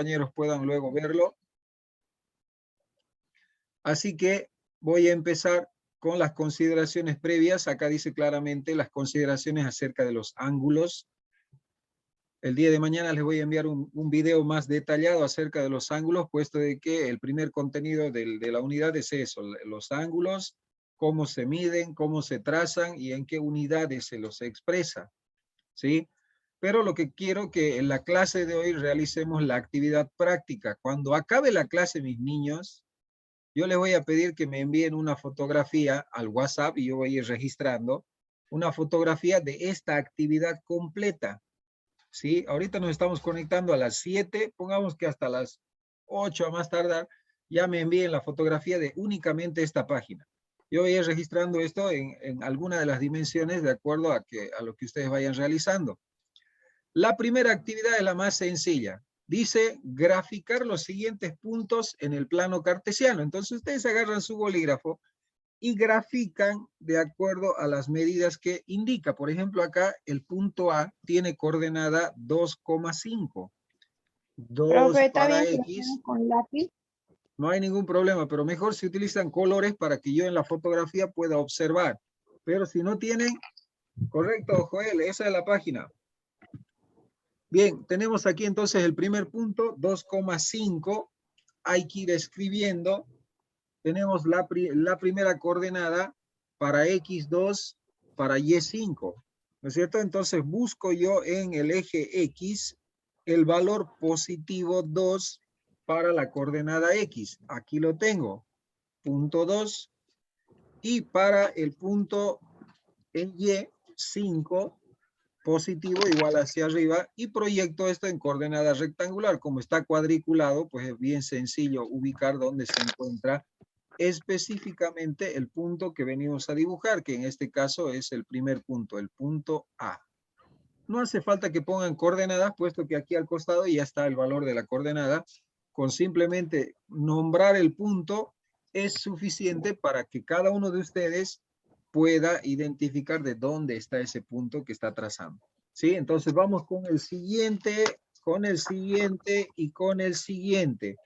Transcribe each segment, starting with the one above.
compañeros puedan luego verlo. Así que voy a empezar con las consideraciones previas. Acá dice claramente las consideraciones acerca de los ángulos. El día de mañana les voy a enviar un video más detallado acerca de los ángulos, puesto de que el primer contenido de la unidad es eso, los ángulos, cómo se miden, cómo se trazan y en qué unidades se los expresa, ¿sí? Pero lo que quiero que en la clase de hoy realicemos la actividad práctica. Cuando acabe la clase, mis niños, yo les voy a pedir que me envíen una fotografía al WhatsApp y yo voy a ir registrando una fotografía de esta actividad completa. ¿Sí? Ahorita nos estamos conectando a las 7, pongamos que hasta las 8 a más tardar, ya me envíen la fotografía de únicamente esta página. Yo voy a ir registrando esto en alguna de las dimensiones de acuerdo a lo que ustedes vayan realizando. La primera actividad es la más sencilla. Dice graficar los siguientes puntos en el plano cartesiano. Entonces ustedes agarran su bolígrafo y grafican de acuerdo a las medidas que indica. Por ejemplo, acá el punto A tiene coordenada 2,5. 2 Profe, ¿está para bien si lo X. hacemos con lápiz? No hay ningún problema, pero mejor si utilizan colores para que yo en la fotografía pueda observar. Pero si no tienen, correcto, Joel, esa es la página. Bien, tenemos aquí entonces el primer punto, 2,5. Hay que ir escribiendo. Tenemos la primera coordenada para X2, para Y5, ¿no es cierto? Entonces busco yo en el eje X el valor positivo 2 para la coordenada X. Aquí lo tengo, punto 2. Y para el punto en Y, 5, positivo igual hacia arriba, y proyecto esto en coordenada rectangular. Como está cuadriculado, pues es bien sencillo ubicar dónde se encuentra específicamente el punto que venimos a dibujar, que en este caso es el primer punto, el punto A. No hace falta que pongan coordenadas, puesto que aquí al costado ya está el valor de la coordenada. Con simplemente nombrar el punto es suficiente para que cada uno de ustedes pueda identificar de dónde está ese punto que está trazando. ¿Sí? Entonces vamos con el siguiente y con el siguiente.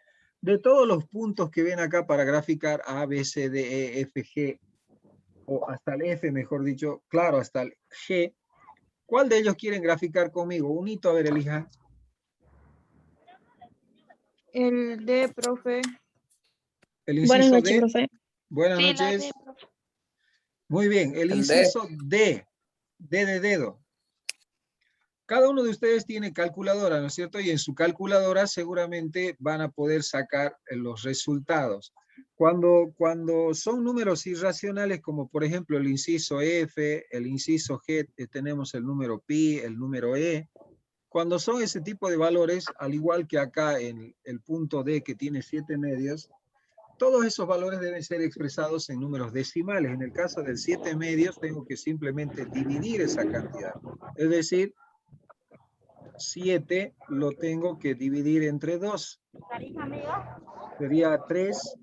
De todos los puntos que ven acá para graficar A, B, C, D, E, F, G, o hasta el F, mejor dicho, claro, hasta el G, ¿cuál de ellos quieren graficar conmigo? Un hito, a ver, elija. El D, profe. El Buenas inciso noches, D. profe. Buenas Sí, la noches. D, profe. Muy bien, el El D. inciso D. D de dedo. Cada uno de ustedes tiene calculadora, ¿no es cierto? Y en su calculadora seguramente van a poder sacar los resultados. Cuando son números irracionales, como por ejemplo el inciso F, el inciso G, tenemos el número pi, el número E. Cuando son ese tipo de valores, al igual que acá en el punto D que tiene 7 medios, todos esos valores deben ser expresados en números decimales. En el caso del 7 medios, tengo que simplemente dividir esa cantidad. Es decir, 7 lo tengo que dividir entre 2. Sería 3.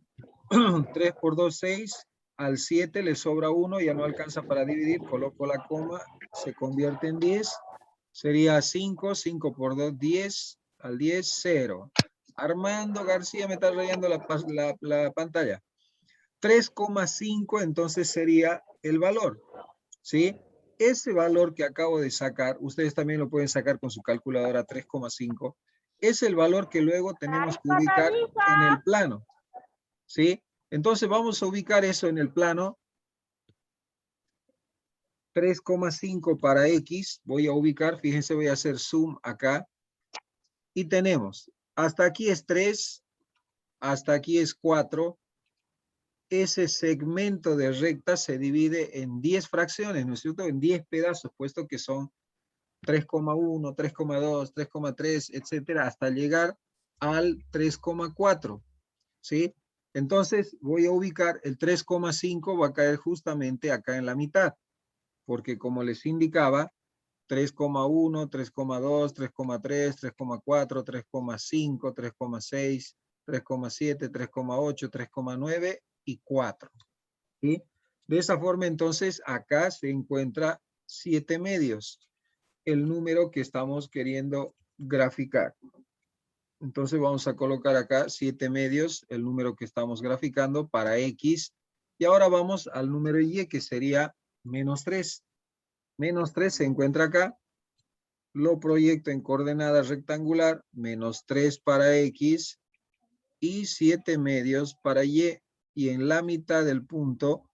3 por 2, 6. Al 7 le sobra 1, ya no alcanza para dividir. Coloco la coma, se convierte en 10. Sería 5. 5 por 2, 10. Al 10, 0. Armando García me está rayando la pantalla. 3,5 entonces sería el valor. ¿Sí? Ese valor que acabo de sacar, ustedes también lo pueden sacar con su calculadora, 3,5, es el valor que luego tenemos que ubicar en el plano. ¿Sí? Entonces vamos a ubicar eso en el plano. 3,5 para X. Voy a ubicar, fíjense, voy a hacer zoom acá. Y tenemos, hasta aquí es 3, hasta aquí es 4. Ese segmento de recta se divide en 10 fracciones, ¿no es cierto? En 10 pedazos, puesto que son 3,1, 3,2, 3,3, etcétera, hasta llegar al 3,4, ¿sí? Entonces voy a ubicar el 3,5, va a caer justamente acá en la mitad, porque como les indicaba, 3,1, 3,2, 3,3, 3,4, 3,5, 3,6, 3,7, 3,8, 3,9 y 4. ¿Sí? De esa forma, entonces, acá se encuentra 7 medios, el número que estamos queriendo graficar. Entonces vamos a colocar acá 7 medios, el número que estamos graficando para X. Y ahora vamos al número Y, que sería menos 3. Menos 3 se encuentra acá. Lo proyecto en coordenada rectangular, menos 3 para X y 7 medios para Y. Y en la mitad del punto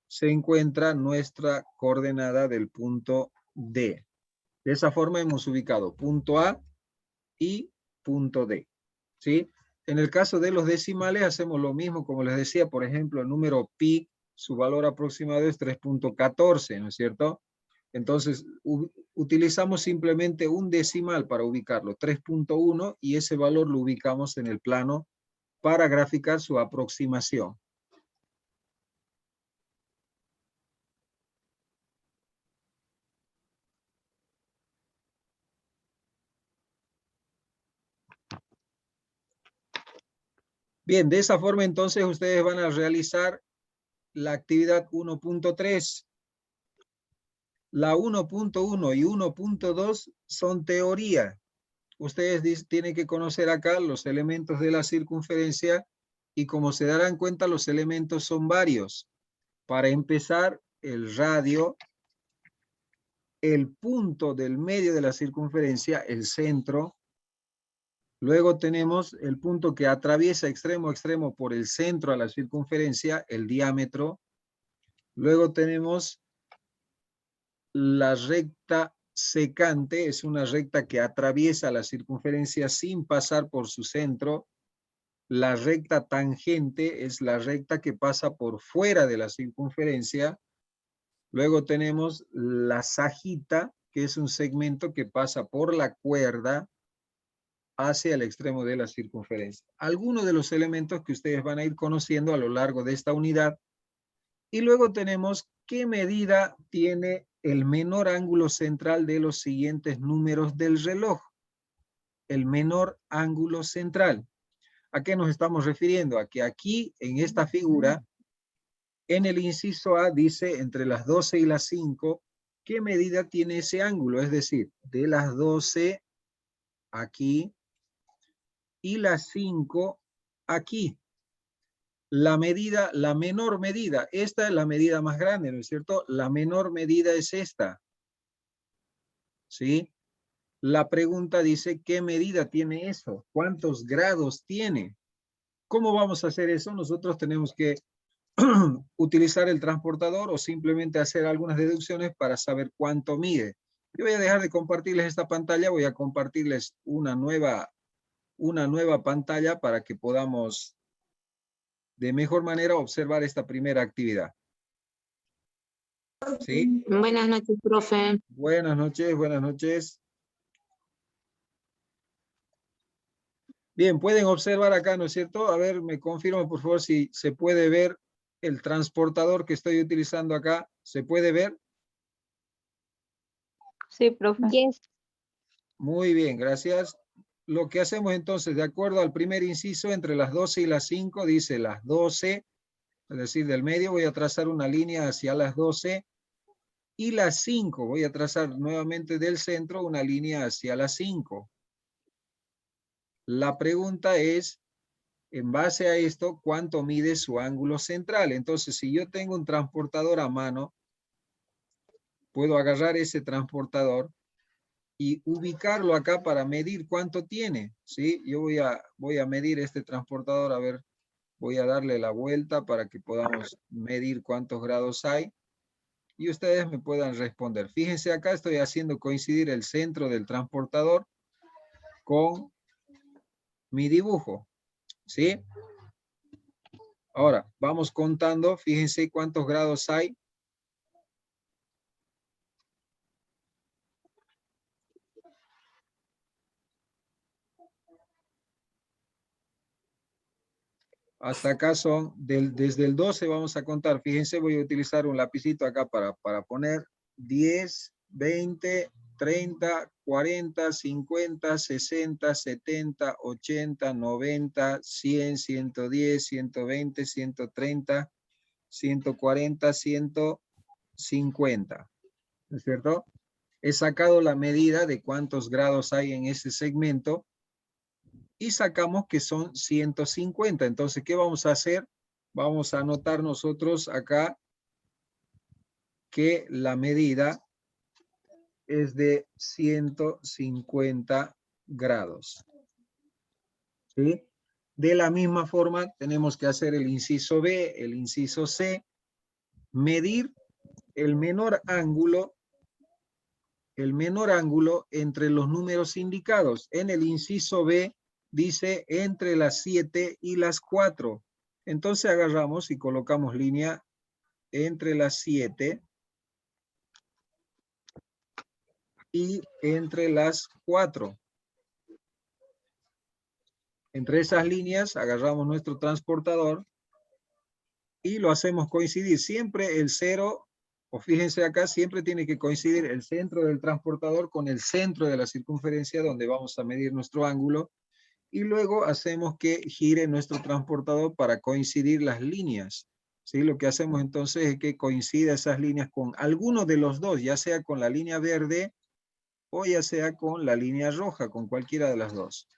se encuentra nuestra coordenada del punto D. De esa forma hemos ubicado punto A y punto D. ¿Sí? En el caso de los decimales hacemos lo mismo, como les decía, por ejemplo, el número pi, su valor aproximado es 3.14, ¿no es cierto? Entonces, utilizamos simplemente un decimal para ubicarlo, 3.1, y ese valor lo ubicamos en el plano para graficar su aproximación. Bien, de esa forma entonces ustedes van a realizar la actividad 1.3. La 1.1 y 1.2 son teoría. Ustedes tienen que conocer acá los elementos de la circunferencia y como se darán cuenta los elementos son varios. Para empezar, el radio, el punto del medio de la circunferencia, el centro. Luego tenemos el punto que atraviesa extremo a extremo por el centro a la circunferencia, el diámetro. Luego tenemos la recta secante, es una recta que atraviesa la circunferencia sin pasar por su centro. La recta tangente es la recta que pasa por fuera de la circunferencia. Luego tenemos la sajita, que es un segmento que pasa por la cuerda hacia el extremo de la circunferencia. Algunos de los elementos que ustedes van a ir conociendo a lo largo de esta unidad. Y luego tenemos qué medida tiene el menor ángulo central de los siguientes números del reloj. El menor ángulo central. ¿A qué nos estamos refiriendo? A que aquí, en esta figura, en el inciso A dice entre las 12 y las 5, ¿qué medida tiene ese ángulo? Es decir, de las 12 aquí y las 5 aquí. La medida, la menor medida, esta es la medida más grande, ¿no es cierto? La menor medida es esta. ¿Sí? La pregunta dice, ¿qué medida tiene eso? ¿Cuántos grados tiene? ¿Cómo vamos a hacer eso? Nosotros tenemos que utilizar el transportador o simplemente hacer algunas deducciones para saber cuánto mide. Yo voy a dejar de compartirles esta pantalla, voy a compartirles una nueva pantalla para que podamos de mejor manera observar esta primera actividad. ¿Sí? Buenas noches, profe. Buenas noches, buenas noches. Bien, pueden observar acá, ¿no es cierto? A ver, me confirma por favor si se puede ver el transportador que estoy utilizando acá. ¿Se puede ver? Sí, profe. Yes. Muy bien, gracias. Lo que hacemos entonces, de acuerdo al primer inciso, entre las 12 y las 5, dice las 12, es decir, del medio voy a trazar una línea hacia las 12, y las 5, voy a trazar nuevamente del centro una línea hacia las 5. La pregunta es, en base a esto, ¿cuánto mide su ángulo central? Entonces, si yo tengo un transportador a mano, puedo agarrar ese transportador y ubicarlo acá para medir cuánto tiene, ¿sí? Yo voy a medir este transportador, a ver, voy a darle la vuelta para que podamos medir cuántos grados hay y ustedes me puedan responder. Fíjense acá, estoy haciendo coincidir el centro del transportador con mi dibujo, ¿sí? Ahora, vamos contando, fíjense cuántos grados hay. Hasta acá son, desde el 12 vamos a contar. Fíjense, voy a utilizar un lapicito acá para poner 10, 20, 30, 40, 50, 60, 70, 80, 90, 100, 110, 120, 130, 140, 150. ¿No es cierto? He sacado la medida de cuántos grados hay en ese segmento y sacamos que son 150. Entonces, ¿qué vamos a hacer? Vamos a anotar nosotros acá que la medida es de 150 grados. ¿Sí? De la misma forma, tenemos que hacer el inciso B, el inciso C, medir el menor ángulo entre los números indicados. En el inciso B dice entre las 7 y las 4. Entonces agarramos y colocamos línea entre las 7 y entre las 4. Entre esas líneas agarramos nuestro transportador y lo hacemos coincidir. Siempre el 0, o fíjense acá, siempre tiene que coincidir el centro del transportador con el centro de la circunferencia donde vamos a medir nuestro ángulo. Y luego hacemos que gire nuestro transportador para coincidir las líneas. ¿Sí? Lo que hacemos entonces es que coincida esas líneas con alguno de los dos, ya sea con la línea verde o ya sea con la línea roja, con cualquiera de las dos.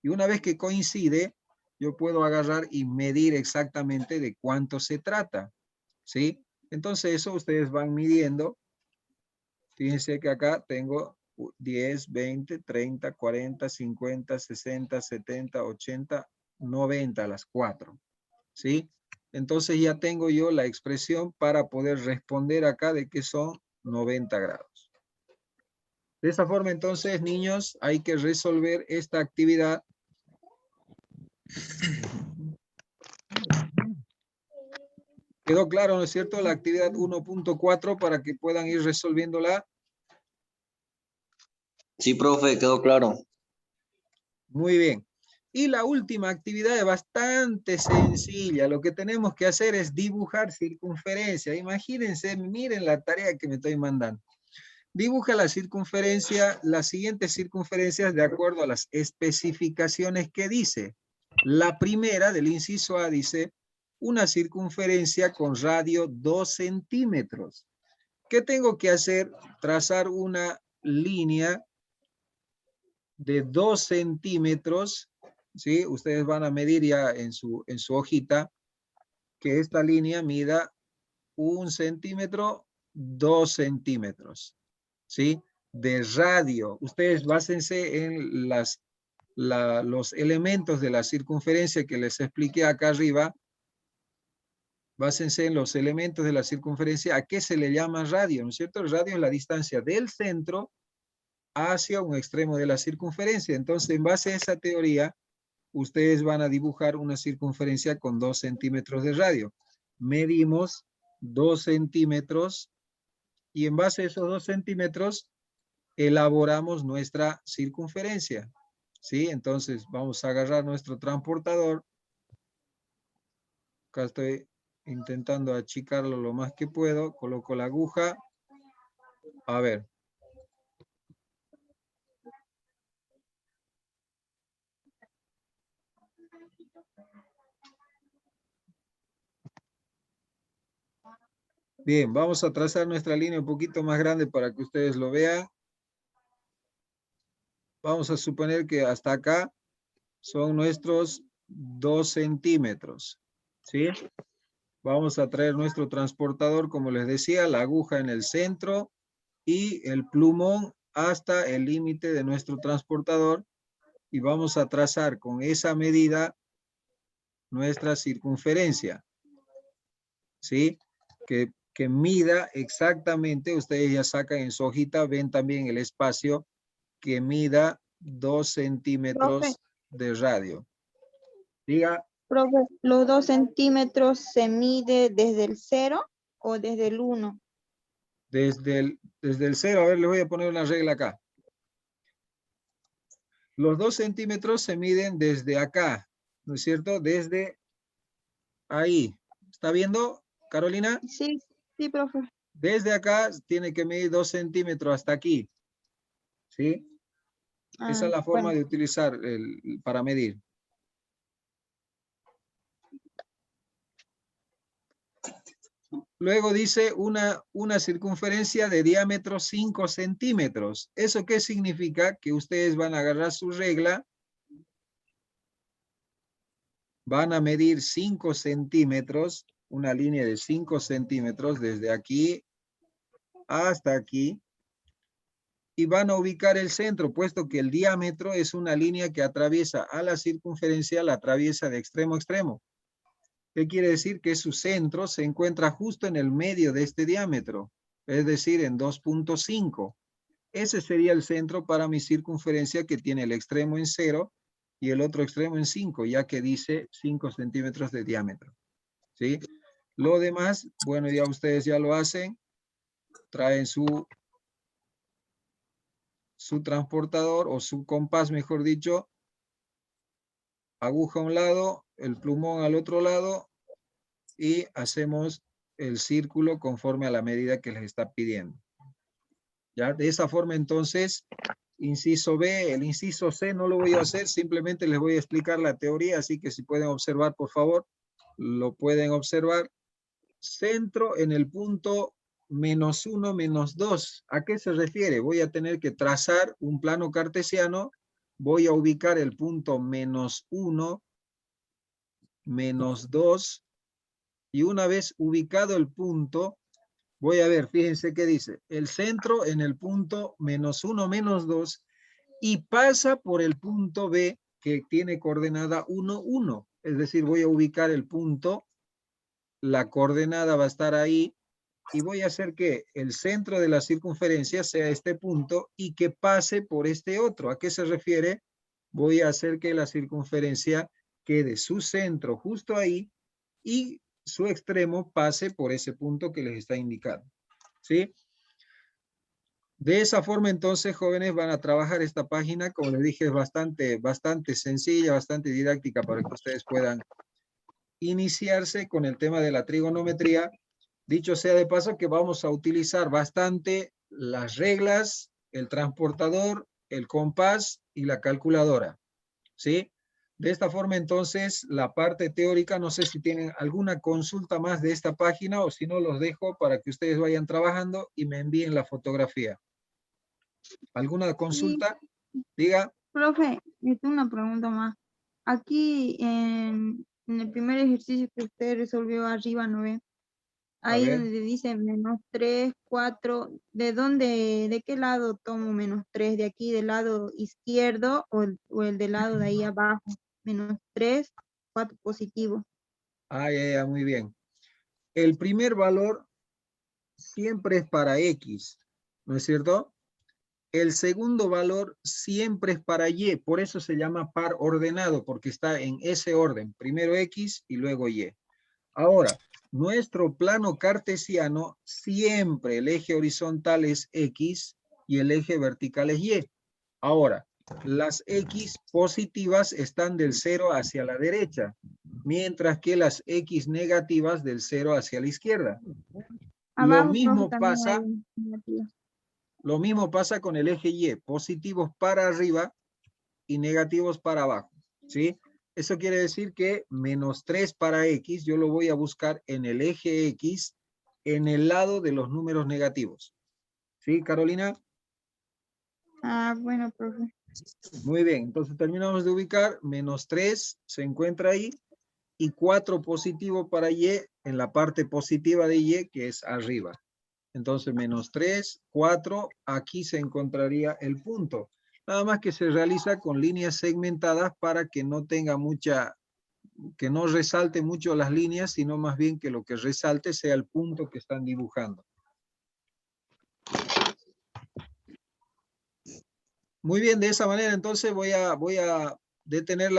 Y una vez que coincide, yo puedo agarrar y medir exactamente de cuánto se trata. ¿Sí? Entonces eso ustedes van midiendo. Fíjense que acá tengo 10, 20, 30, 40, 50, 60, 70, 80, 90 a las 4. ¿Sí? Entonces ya tengo yo la expresión para poder responder acá de que son 90 grados. De esa forma entonces, niños, hay que resolver esta actividad. ¿Quedó claro, no es cierto? La actividad 1.4 para que puedan ir resolviéndola. Sí, profe, quedó claro. Muy bien. Y la última actividad es bastante sencilla. Lo que tenemos que hacer es dibujar circunferencia. Imagínense, miren la tarea que me estoy mandando. Dibuja la circunferencia, las siguientes circunferencias de acuerdo a las especificaciones que dice. La primera del inciso A dice una circunferencia con radio 2 centímetros. ¿Qué tengo que hacer? Trazar una línea de 2 centímetros, ¿sí? Ustedes van a medir ya en su hojita que esta línea mida 1 centímetro, 2 centímetros, ¿sí? De radio. Ustedes básense en los elementos de la circunferencia que les expliqué acá arriba. Básense en los elementos de la circunferencia. ¿A qué se le llama radio? ¿No es cierto? El radio es la distancia del centro hacia un extremo de la circunferencia. Entonces, en base a esa teoría, ustedes van a dibujar una circunferencia con 2 centímetros de radio. Medimos 2 centímetros y en base a esos 2 centímetros elaboramos nuestra circunferencia. ¿Sí? Entonces, vamos a agarrar nuestro transportador. Acá estoy intentando achicarlo lo más que puedo. Coloco la aguja. A ver. Bien, vamos a trazar nuestra línea un poquito más grande para que ustedes lo vean. Vamos a suponer que hasta acá son nuestros 2 centímetros. ¿Sí? Vamos a traer nuestro transportador, como les decía, la aguja en el centro y el plumón hasta el límite de nuestro transportador. Y vamos a trazar con esa medida nuestra circunferencia. ¿Sí? Que mida exactamente, ustedes ya sacan en su hojita, ven también el espacio que mida 2 centímetros Profe. de radio. Diga. Profe, ¿los 2 centímetros se mide desde el 0 o desde el 1? Desde el 0, a ver, les voy a poner una regla acá. Los 2 centímetros se miden desde acá, ¿no es cierto? Desde ahí. ¿Está viendo, Carolina? Sí, sí, profe. Desde acá tiene que medir 2 centímetros hasta aquí. ¿Sí? Esa es la forma Bueno. de utilizar para medir. Luego dice una circunferencia de diámetro 5 centímetros. ¿Eso qué significa? Que ustedes van a agarrar su regla van a medir 5 centímetros, una línea de 5 centímetros desde aquí hasta aquí, y van a ubicar el centro, puesto que el diámetro es una línea que atraviesa a la circunferencia, la atraviesa de extremo a extremo. ¿Qué quiere decir? Que su centro se encuentra justo en el medio de este diámetro, es decir, en 2.5. Ese sería el centro para mi circunferencia, que tiene el extremo en 0 y el otro extremo en 5, ya que dice 5 centímetros de diámetro. ¿Sí? Lo demás, bueno, ya ustedes ya lo hacen. Traen su transportador o su compás, mejor dicho, aguja a un lado, el plumón al otro lado, y hacemos el círculo conforme a la medida que les está pidiendo. ¿Ya? De esa forma, entonces, inciso B, el inciso C no lo voy a hacer, simplemente les voy a explicar la teoría, así que si pueden observar, por favor, lo pueden observar. Centro en el punto -1, -2. ¿A qué se refiere? Voy a tener que trazar un plano cartesiano, voy a ubicar el punto -1, -2, y una vez ubicado el punto, voy a ver, fíjense qué dice, el centro en el punto -1, -2, y pasa por el punto B, que tiene coordenada 1, 1. Es decir, voy a ubicar el punto, la coordenada va a estar ahí, y voy a hacer que el centro de la circunferencia sea este punto y que pase por este otro. ¿A qué se refiere? Voy a hacer que la circunferencia quede su centro justo ahí y su extremo pase por ese punto que les está indicando. ¿Sí? De esa forma, entonces, jóvenes, van a trabajar esta página. Como les dije, es bastante sencilla, bastante didáctica para que ustedes puedan iniciarse con el tema de la trigonometría. Dicho sea de paso que vamos a utilizar bastante las reglas, el transportador, el compás y la calculadora. ¿Sí? De esta forma, entonces, la parte teórica, no sé si tienen alguna consulta más de esta página, o si no, los dejo para que ustedes vayan trabajando y me envíen la fotografía. ¿Alguna Sí, consulta? Diga. profe, tengo una pregunta más. Aquí en el primer ejercicio que usted resolvió arriba, ¿no ve? A Ahí ver. donde dice -3, 4, de qué lado tomo -3? ¿De aquí del lado izquierdo o el del lado de ahí abajo? -3, 4 positivo. Ya, muy bien. El primer valor siempre es para X, ¿no es cierto? El segundo valor siempre es para Y, por eso se llama par ordenado, porque está en ese orden, primero X y luego Y. Ahora, nuestro plano cartesiano, siempre el eje horizontal es X y el eje vertical es Y. Ahora, las X positivas están del 0 hacia la derecha, mientras que las X negativas del 0 hacia la izquierda. Lo Abajo, profe, mismo también hay pasa negativos. Lo mismo pasa con el eje Y, positivos para arriba y negativos para abajo, ¿sí? Eso quiere decir que -3 para X, yo lo voy a buscar en el eje X, en el lado de los números negativos. ¿Sí, Carolina? Bueno, profe. Muy bien, entonces terminamos de ubicar, -3 se encuentra ahí, y 4 positivo para Y, en la parte positiva de Y, que es arriba. Entonces, -3, 4, aquí se encontraría el punto. Nada más que se realiza con líneas segmentadas para que no tenga que no resalte mucho las líneas, sino más bien que lo que resalte sea el punto que están dibujando. Muy bien, de esa manera entonces voy a detener la